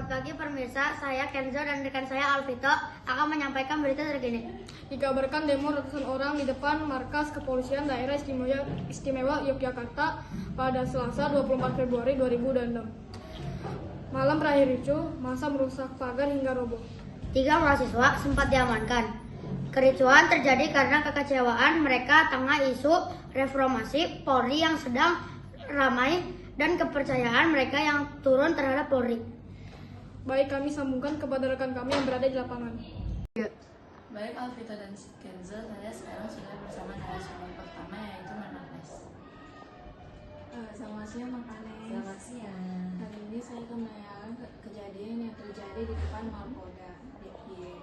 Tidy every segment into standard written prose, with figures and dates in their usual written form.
Selamat pagi pemirsa, saya Kenzo dan rekan saya Alvito akan menyampaikan berita terkini. Dikabarkan demo ratusan orang di depan markas kepolisian daerah istimewa Yogyakarta pada Selasa 24 Februari 2006. Malam berakhir ricuh, massa merusak pagar hingga roboh. 3 mahasiswa sempat diamankan. Kericuhan terjadi karena kekecewaan mereka tengah isu reformasi Polri yang sedang ramai dan kepercayaan mereka yang turun terhadap Polri. Baik, kami sambungkan kepada rekan kami yang berada di lapangan. Baik Alvito dan Kenzo, saya sekarang sudah bersama narasumber pertama yaitu Mananes. Selamat siang Mak Anes. Selamat siang. Hari ini saya akan menanyakan kejadian yang terjadi di depan Mapolda DIY.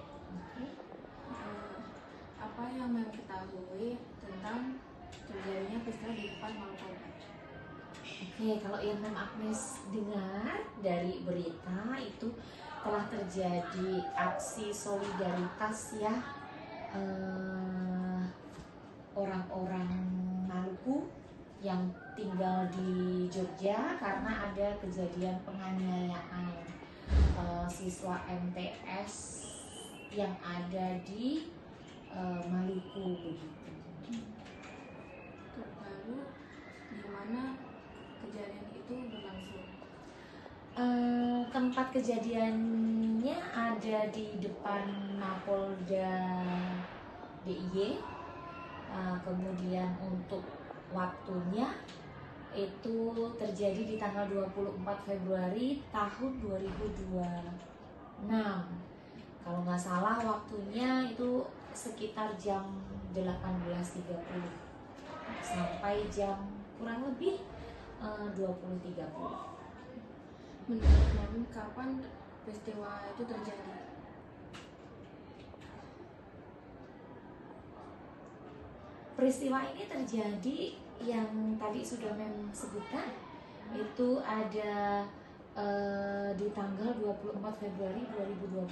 Apa yang mengetahui tentang terjadinya peristiwa di depan Mapolda? Oke, kalau yang Mem Agnes dengar dari berita itu telah terjadi aksi solidaritas ya, orang-orang Maluku yang tinggal di Jogja karena ada kejadian penganiayaan siswa MTS yang ada di Maluku begitu. Terbaru di mana kejadian itu berlangsung? Tempat kejadiannya ada di depan Mapolda DIY. Kemudian untuk waktunya itu terjadi di tanggal 24 Februari tahun 2026. Kalau nggak salah waktunya itu sekitar jam 18.30 sampai jam kurang lebih 20.30. Menurut Mem, kapan peristiwa itu terjadi? Peristiwa ini terjadi yang tadi sudah Mem sebutkan, itu ada di tanggal 24 Februari 2026.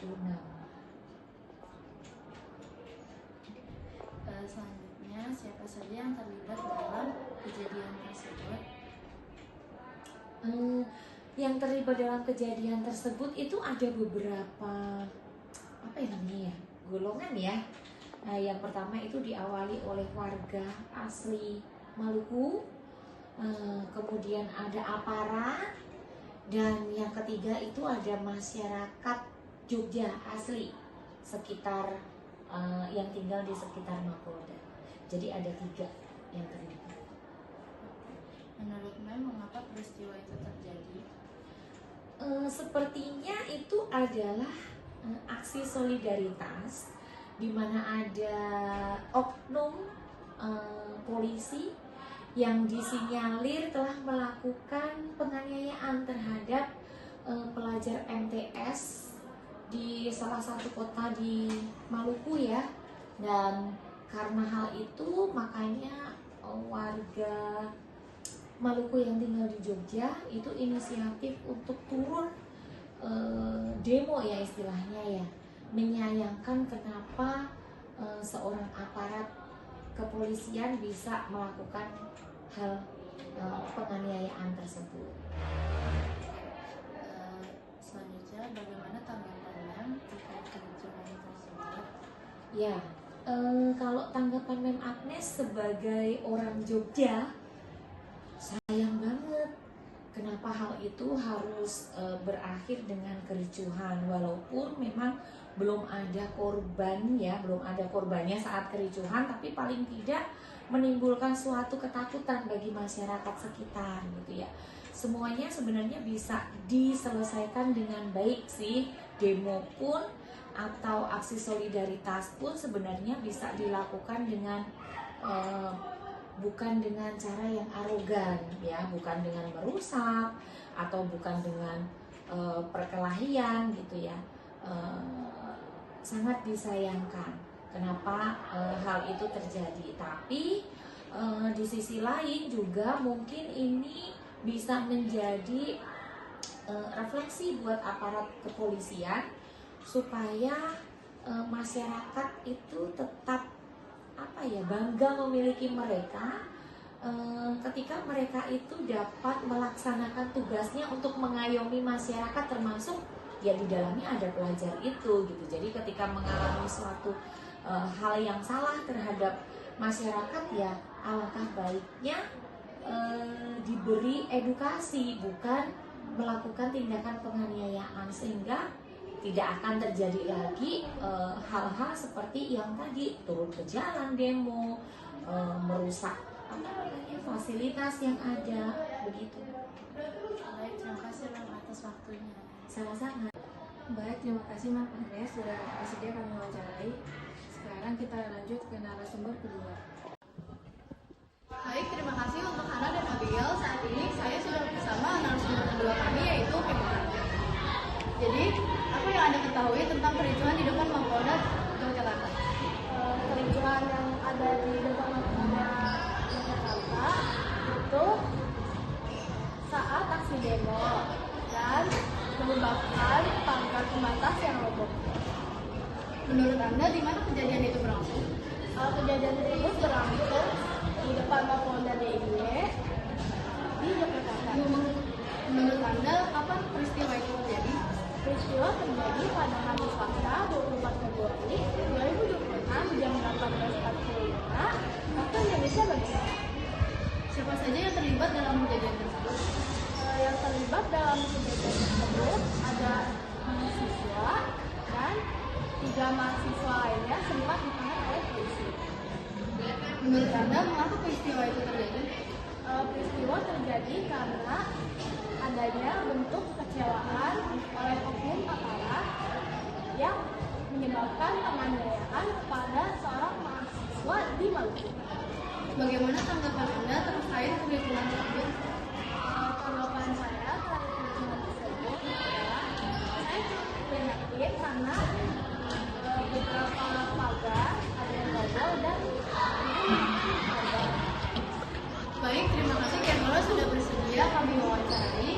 Selanjutnya, siapa saja yang terlibat dalam kejadian tersebut? Yang terlibat dalam kejadian tersebut itu ada beberapa golongan ya. Nah, yang pertama itu diawali oleh warga asli Maluku, kemudian ada aparat, dan yang ketiga itu ada masyarakat Jogja asli sekitar yang tinggal di sekitar Mapolda. Jadi ada 3 yang terlibat. Menurut Mem, mengapa peristiwa itu terjadi? Sepertinya itu adalah aksi solidaritas di mana ada oknum polisi yang disinyalir telah melakukan penganiayaan terhadap pelajar MTS di salah satu kota di Maluku ya. Dan karena hal itu makanya warga Maluku yang tinggal di Jogja itu inisiatif untuk turun demo ya istilahnya ya, menyayangkan kenapa seorang aparat kepolisian bisa melakukan hal penganiayaan tersebut. Selanjutnya, bagaimana tanggapan Mem terkait kericuhan tersebut? Ya, kalau tanggapan Mem Agnes sebagai orang Jogja, sayang banget kenapa hal itu harus berakhir dengan kericuhan, walaupun memang belum ada korban ya, belum ada korbannya saat kericuhan, tapi paling tidak menimbulkan suatu ketakutan bagi masyarakat sekitar gitu ya. Semuanya sebenarnya bisa diselesaikan dengan baik sih, demo pun atau aksi solidaritas pun sebenarnya bisa dilakukan dengan bukan dengan cara yang arogan ya, bukan dengan merusak atau bukan dengan perkelahian gitu ya. Sangat disayangkan kenapa hal itu terjadi, tapi di sisi lain juga mungkin ini bisa menjadi refleksi buat aparat kepolisian supaya masyarakat itu tetap bangga memiliki mereka ketika mereka itu dapat melaksanakan tugasnya untuk mengayomi masyarakat, termasuk ya di dalamnya ada pelajar itu gitu. Jadi ketika mengalami suatu hal yang salah terhadap masyarakat, ya alangkah baiknya diberi edukasi, bukan melakukan tindakan penganiayaan, sehingga tidak akan terjadi lagi hal-hal seperti yang tadi, turun ke jalan demo, merusak fasilitas yang ada, begitu. Baik, terima kasih Mam atas waktunya. Sama-sama. Baik, terima kasih Mam Agnes sudah bersedia kami wawancarai. Sekarang kita lanjut ke narasumber kedua. Baik, terima kasih untuk Hana dan Abigail. Saat ini saya sudah bersama narasumber kedua kami, yaitu Kemara. Jadi, apa yang Anda ketahui tentang kericuhan di depan Mapolda Yogyakarta? Kericuhan yang ada di depan Mapolda Yogyakarta itu saat aksi demo dan menyebabkan pagar pembatas yang roboh. Menurut Anda, di mana kejadian itu berlangsung? Kejadian tersebut berlangsung di depan Mapolda DIY di Yogyakarta. Menurut Anda, kapan peristiwa itu terjadi? Peristiwa terjadi pada hari Selasa 24 Februari 2026 jam 18.45 waktu Indonesia bagian. Siapa saja yang terlibat dalam kejadian tersebut? Yang terlibat dalam kejadian tersebut ada mahasiswa dan 3 mahasiswa lainnya sempat ditahan oleh polisi. Menurut Anda, mengapa peristiwa itu terjadi? Peristiwa terjadi karena adanya bentuk kekecewaan oleh oknum aparat yang menyebabkan penganiayaan kepada seorang mahasiswa di Maluku. Bagaimana tanggapan Anda terkait kericuhan tersebut? Tanggapan saya terhadap kericuhan tersebut adalah saya prihatin karena beberapa pagar ada yang roboh dan korban. Baik, terima kasih Kemara sudah bersedia kami wawancarai.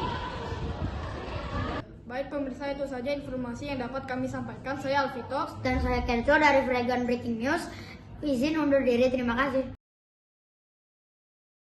Baik pemirsa, itu saja informasi yang dapat kami sampaikan. Saya Alvito Dan saya Kenzo dari Fregan Breaking News. Izin undur diri, terima kasih.